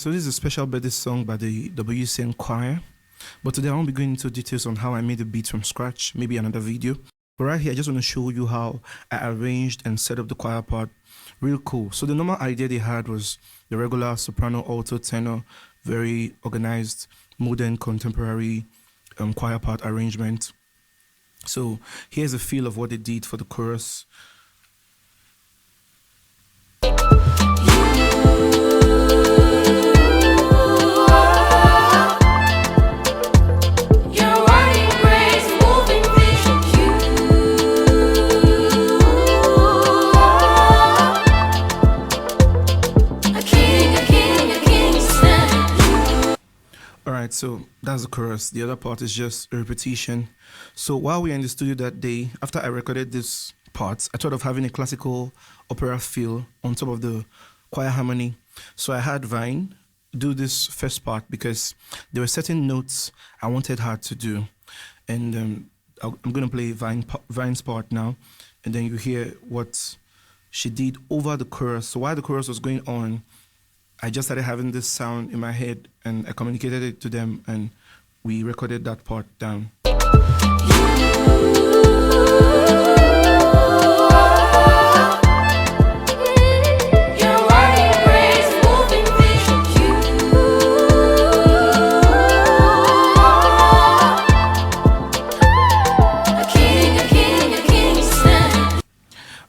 so this is a special birthday song by the WCN choir. But today I won't be going into details on how I made the beat from scratch, maybe another video. But right here, I just want to show you how I arranged and set up the choir part. Real cool. So the normal idea they had was the regular soprano, alto, tenor, very organized, modern, contemporary choir part arrangement. So here's a feel of what they did for the chorus. Alright, so that's the chorus. The other part is just a repetition. So while we were in the studio that day, after I recorded this part, I thought of having a classical opera feel on top of the choir harmony. So I had Vine do this first part because there were certain notes I wanted her to do. And I'm going to play Vine's part now, and then you hear what she did over the chorus. So while the chorus was going on, I just started having this sound in my head, and I communicated it to them, and we recorded that part down.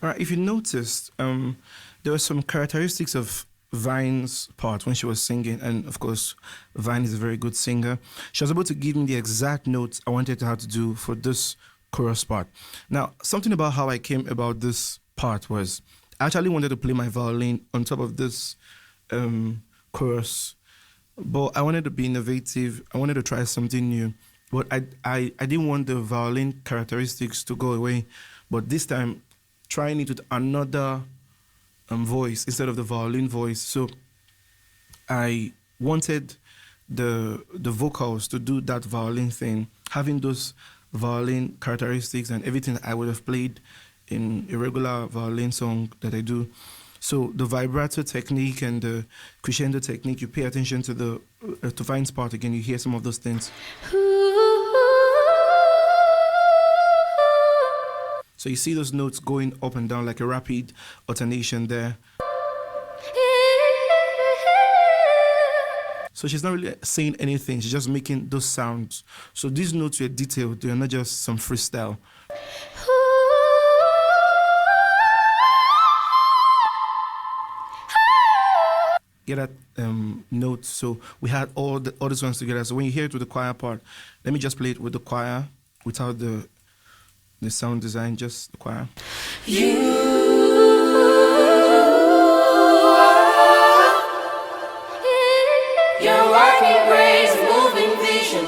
All right, if you noticed, there were some characteristics of Vine's part when she was singing, and of course Vine is a very good singer. She was able to give me the exact notes I wanted her to do for this chorus part. Now, something about how I came about this part was I actually wanted to play my violin on top of this chorus, but I wanted to be innovative. I wanted to try something new, but I didn't want the violin characteristics to go away, but this time trying it with another voice instead of the violin voice. So I wanted the vocals to do that violin thing, having those violin characteristics and everything I would have played in a regular violin song that I do. So the vibrato technique and the crescendo technique, you pay attention to the to Vine's part again, you hear some of those things. So you see those notes going up and down like a rapid alternation there. So she's not really saying anything, she's just making those sounds. So these notes were detailed, they're not just some freestyle. Get that note. So we had all these ones together. So when you hear it with the choir part, let me just play it with the choir without the sound design, just the choir. Your working grace, moving vision,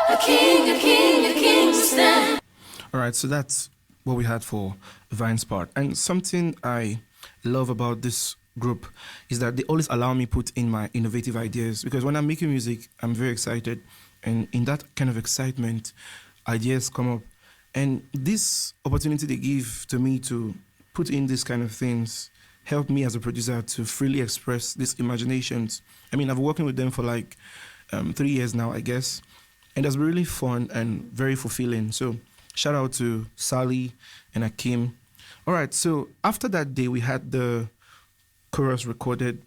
a king to stand. All right, so that's what we had for Vine's part. And something I love about this group is that they always allow me put in my innovative ideas, because when I'm making music, I'm very excited, and in that kind of excitement, ideas come up. And this opportunity they give to me to put in these kind of things help me as a producer to freely express these imaginations. I mean, I've been working with them for like 3 years now, I guess, and it's really fun and very fulfilling. So shout out to Sally and Akim. All right, so after that day, we had the chorus recorded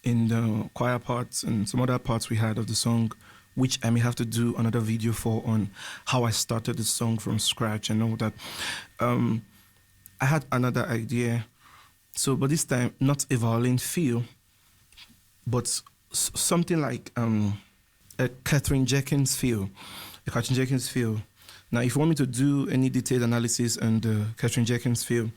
in the choir parts and some other parts we had of the song, which I may have to do another video for, on how I started the song from scratch and all that. I had another idea, so but this time not a violin feel, but something like a Catherine Jenkins feel. Now, if you want me to do any detailed analysis on the Catherine Jenkins feel,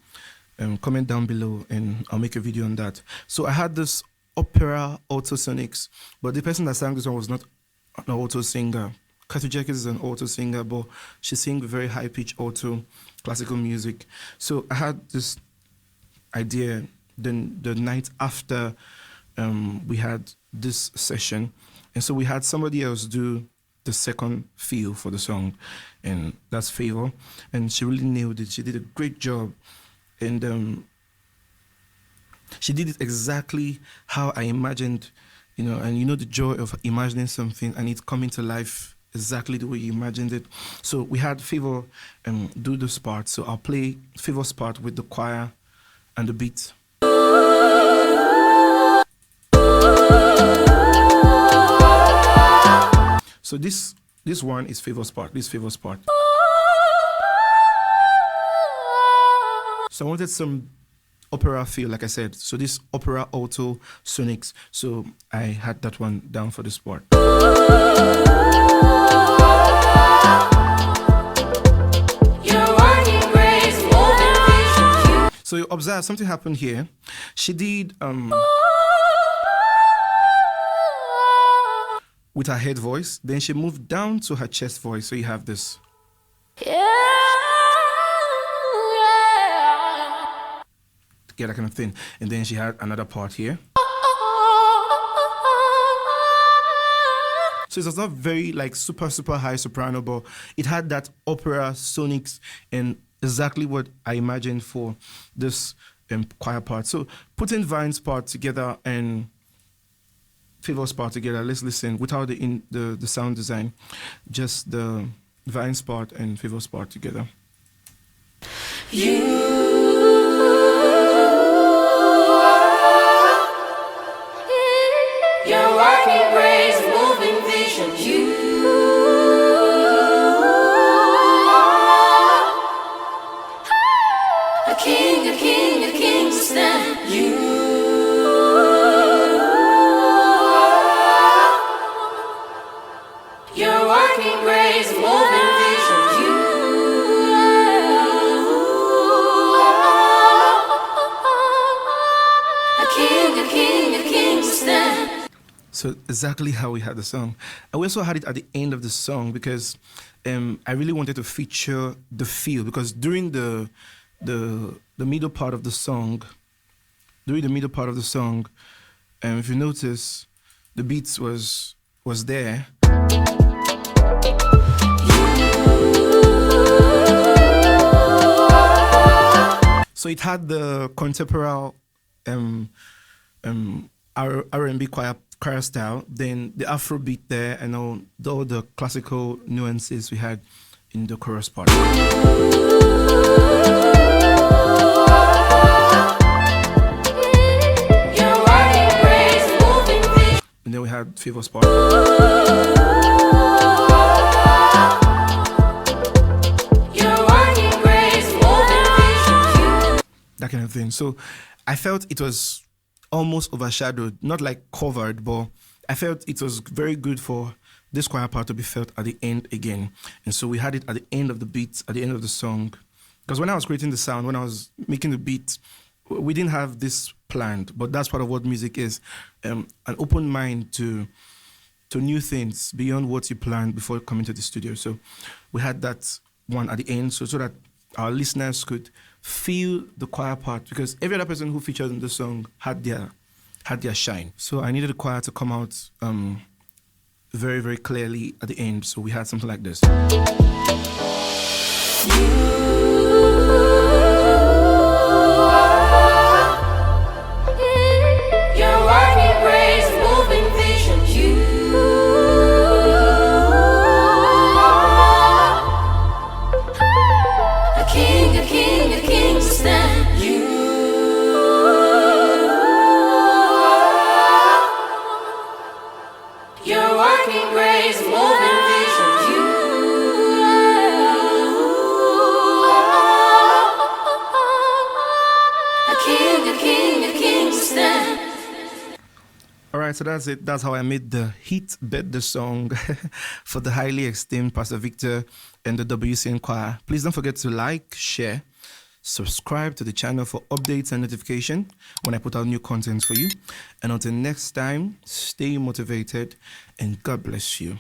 comment down below and I'll make a video on that. So I had this opera alto sonics, but the person that sang this one was not an alto singer. Catherine Jenkins is an alto singer, but she sings very high-pitched alto classical music. So I had this idea then the night after we had this session, and so we had somebody else do the second feel for the song, and that's Favor. And she really nailed it. She did a great job, and she did it exactly how I imagined, and the joy of imagining something and it coming to life exactly the way you imagined it. So we had Favor do this part. So I'll play Favor's part with the choir and the beat. So this one is Favor's part. This Favor's part. So I wanted some opera feel, like I said. So this opera alto sonics. So I had that one down for this part. So you observe something happened here. She did with her head voice, then she moved down to her chest voice. So you have this. Yeah, that kind of thing. And then she had another part here. So it was not very like super high soprano, but it had that opera sonics and exactly what I imagined for this choir part. So putting Vine's part together and Favor's part together, let's listen without the sound design, just the Vine's part and Favor's part together. Your working grace, moving vision, a king to stand. Your working grace, moving vision, a king to stand. So exactly how we had the song. And we also had it at the end of the song because I really wanted to feature the feel, because during the middle part of the song, if you notice, the beats was there. So it had the contemporary R&B choir style, then the Afro beat there, and all the classical nuances we had in the chorus part. And then we had Favor's part. That kind of thing. So I felt it was almost overshadowed, not like covered, but I felt it was very good for this choir part to be felt at the end again. And so we had it at the end of the beat, at the end of the song. Because when I was creating the sound, when I was making the beat, we didn't have this planned, but that's part of what music is. An open mind to new things beyond what you planned before coming to the studio. So we had that one at the end so that our listeners could feel the choir part, because every other person who featured in the song had their shine. So I needed the choir to come out very, very clearly at the end. So we had something like this. Your working grace, moving vision, a king to stand. Your working grace, moving vision, a king to stand. All right, so that's it. That's how I made the hit bet the song for the highly esteemed Pastor Victor and the WCN choir. Please don't forget to like, share, subscribe to the channel for updates and notification when I put out new content for you. And until next time, stay motivated and God bless you.